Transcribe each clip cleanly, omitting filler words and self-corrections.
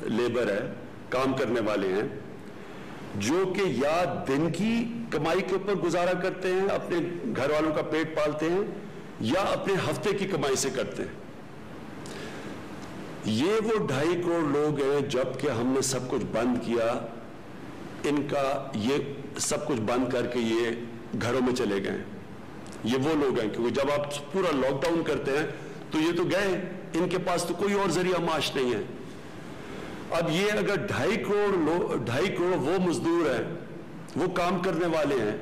Labour ہے, کام کرنے والے ہیں, جو کہ یا دن کی کمائی کے اوپر گزارا کرتے ہیں, اپنے گھر والوں کا پیٹ پالتے ہیں, یا اپنے ہفتے کی کمائی سے کرتے ہیں. یہ وہ 2.5 کروڑ لوگ ہیں. جب کہ ہم نے سب کچھ بند کیا, ان کا یہ سب کچھ بند کر کے یہ گھروں میں چلے گئے. یہ وہ لوگ ہیں, کیونکہ جب آپ پورا لاک ڈاؤن کرتے ہیں تو یہ تو گئے, ان کے پاس تو کوئی اور ذریعہ معاش نہیں ہے. اب یہ اگر 2.5 کروڑ وہ مزدور ہیں, وہ کام کرنے والے ہیں,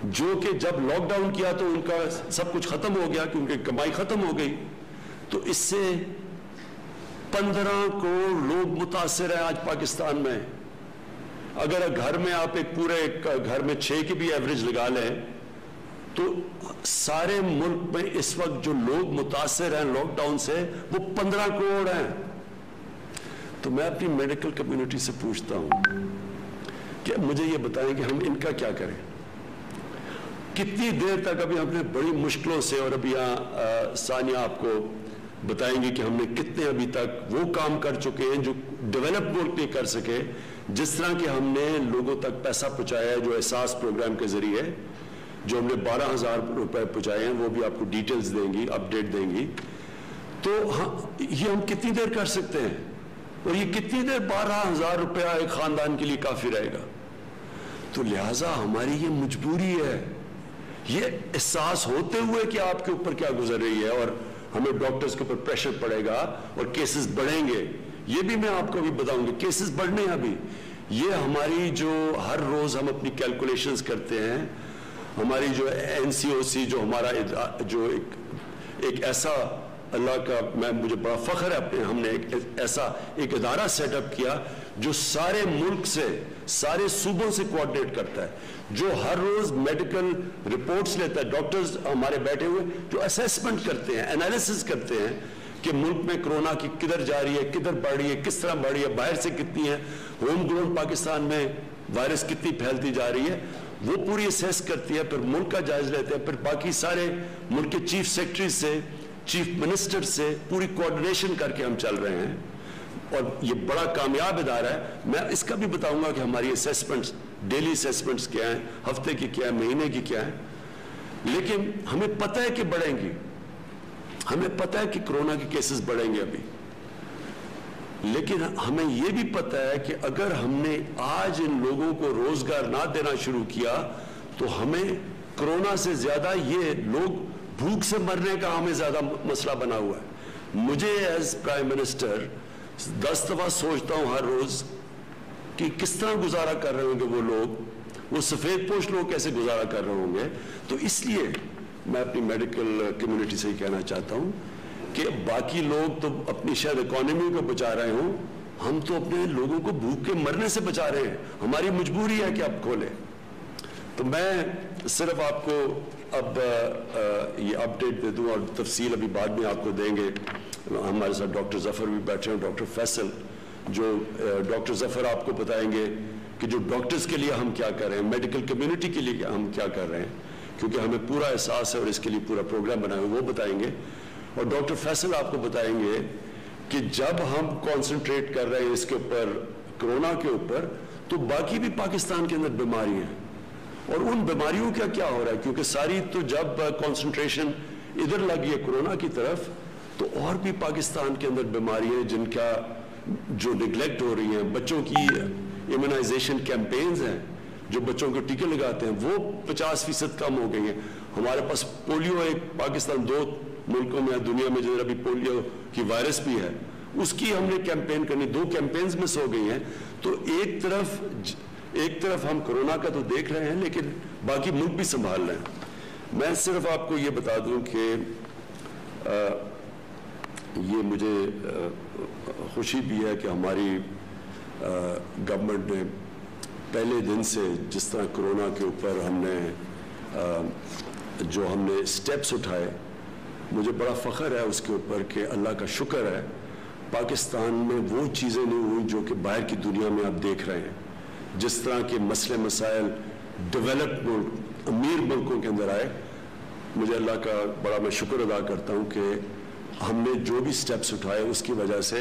جو کہ جب لاک ڈاؤن کیا تو ان کا سب کچھ ختم ہو گیا کیونکہ کمائی ختم ہو گئی, تو اس سے 15 کروڑ لوگ متاثر ہیں آج پاکستان میں. اگر گھر میں آپ ایک پورے گھر میں 6 کی بھی ایوریج لگا لیں تو سارے ملک میں اس وقت جو لوگ متاثر ہیں لاک ڈاؤن سے وہ 15 کروڑ ہیں. تو میں اپنی میڈیکل کمیونٹی سے پوچھتا ہوں کہ مجھے یہ بتائیں کہ ہم ان کا کیا کریں, کتنی دیر تک. ابھی ہم نے بڑی مشکلوں سے, اور ابھی یہاں ثانیہ آپ کو بتائیں گے کہ ہم نے کتنے ابھی تک وہ کام کر چکے ہیں جو ڈیولپ ملک نہیں کر سکے, جس طرح کہ ہم نے لوگوں تک پیسہ پہنچایا ہے جو احساس پروگرام کے ذریعے, جو ہم نے 12,000 روپے پہنچائے ہیں, وہ بھی آپ کو ڈیٹیلز دیں گی, اپڈیٹ دیں گی. تو یہ ہم کتنی دیر کر سکتے ہیں, اور یہ کتنی دیر 12,000 روپیہ ایک خاندان کے لیے کافی رہے گا. تو لہٰذا ہماری یہ مجبوری ہے, یہ احساس ہوتے ہوئے کہ آپ کے اوپر کیا گزر رہی ہے, اور ہمیں ڈاکٹرز کے اوپر پریشر پڑے گا اور کیسز بڑھیں گے. یہ بھی میں آپ کو بھی بتاؤں گا, کیسز بڑھنے ہیں ابھی. یہ ہماری جو ہر روز ہم اپنی کیلکولیشنز کرتے ہیں, ہماری جو NCOC, جو ہمارا جو ایک ایسا اللہ کا, مجھے بڑا فخر ہے اپنے, ہم نے ایک ادارہ سیٹ اپ کیا جو سارے ملک سے, سارے صوبوں سے کوآرڈینیٹ کرتا ہے, جو ہر روز میڈیکل رپورٹس لیتا ہے. ڈاکٹرز ہمارے بیٹھے ہوئے جو اسیسمنٹ کرتے ہیں, انالیسس کرتے ہیں کہ ملک میں کرونا کی کدھر جا رہی ہے, کدھر بڑھ رہی ہے, کس طرح بڑھ رہی ہے, باہر سے کتنی ہے, ہوم گراؤنڈ پاکستان میں وائرس کتنی پھیلتی جا رہی ہے, وہ پوری اسیس کرتی ہے. پھر ملک کا جائزہ لیتے ہیں, پھر باقی سارے ملک کے چیف سیکرٹری سے, چیف منسٹر سے پوری کوآرڈینیشن کر کے ہم چل رہے ہیں, اور یہ بڑا کامیاب ادارہ ہے. میں اس کا بھی بتاؤں گا کہ ہماری اسیسمنٹس, ڈیلی اسیسمنٹس کیا ہیں, ہفتے کی کیا ہے, مہینے کی کیا ہے. لیکن ہمیں پتہ ہے کہ بڑھیں گی, ہمیں پتہ ہے کہ کرونا کے کیسز بڑھیں گے ابھی, لیکن ہمیں یہ بھی پتہ ہے کہ اگر ہم نے آج ان لوگوں کو روزگار نہ دینا شروع کیا تو ہمیں کرونا سے زیادہ یہ لوگ بھوک سے مرنے کا ہمیں زیادہ مسئلہ بنا ہوا ہے. مجھے ایز پرائم منسٹر 10 دفعہ سوچتا ہوں ہر روز کہ کس طرح گزارا کر رہے ہوں گے وہ لوگ, وہ سفید پوش لوگ کیسے گزارا کر رہے ہوں گے. تو اس لیے میں اپنی میڈیکل کمیونٹی سے ہی کہنا چاہتا ہوں کہ باقی لوگ تو اپنی شاید اکانومی کو بچا رہے ہوں, ہم تو اپنے لوگوں کو بھوک کے مرنے سے بچا رہے ہیں. ہماری مجبوری ہے کہ آپ کھولیں. تو میں صرف آپ کو اب یہ اپڈیٹ دے دوں, اور تفصیل ابھی بعد میں آپ کو دیں گے. ہمارے ساتھ ڈاکٹر ظفر بھی بیٹھے ہیں, ڈاکٹر فیصل, جو ڈاکٹر ظفر آپ کو بتائیں گے کہ جو ڈاکٹرز کے لیے ہم کیا کر رہے ہیں, میڈیکل کمیونٹی کے لیے ہم کیا کر رہے ہیں, کیونکہ ہمیں پورا احساس ہے اور اس کے لیے پورا پروگرام بنا ہے, وہ بتائیں گے. اور ڈاکٹر فیصل آپ کو بتائیں گے کہ جب ہم کانسنٹریٹ کر رہے ہیں اس کے اوپر, کرونا کے اوپر, تو باقی بھی پاکستان کے اندر بیماری ہیں, اور ان بیماریوں کا کیا ہو رہا ہے, کیونکہ ساری تو جب کانسنٹریشن ادھر لگی ہے کرونا کی طرف, تو اور بھی پاکستان کے اندر بیماری ہیں جن کا جو نگلیکٹ ہو رہی ہیں. بچوں کی ایمونائزیشن کیمپینز ہیں, جو بچوں کو ٹیکے لگاتے ہیں, وہ 50% کم ہو گئی ہیں. ہمارے پاس پولیو ایک پاکستان 2 ملکوں میں, دنیا میں جدھر ابھی پولیو کی وائرس بھی ہے, اس کی ہم نے کیمپین کرنی, 2 کیمپینز مس ہو گئی ہیں. تو ایک طرف ہم کرونا کا تو دیکھ رہے ہیں, لیکن باقی ملک بھی سنبھال رہے ہیں. میں صرف آپ کو یہ بتا دوں کہ یہ مجھے خوشی بھی ہے کہ ہماری گورنمنٹ نے پہلے دن سے جس طرح کرونا کے اوپر ہم نے سٹیپس اٹھائے, مجھے بڑا فخر ہے اس کے اوپر کہ اللہ کا شکر ہے پاکستان میں وہ چیزیں نہیں ہوئیں جو کہ باہر کی دنیا میں آپ دیکھ رہے ہیں. جس طرح کے مسئلے مسائل ڈیولپ ملک, امیر ملکوں کے اندر آئے, مجھے اللہ کا بڑا میں شکر ادا کرتا ہوں کہ ہم نے جو بھی سٹیپس اٹھائے اس کی وجہ سے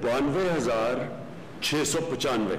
92,695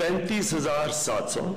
35,700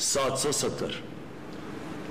770।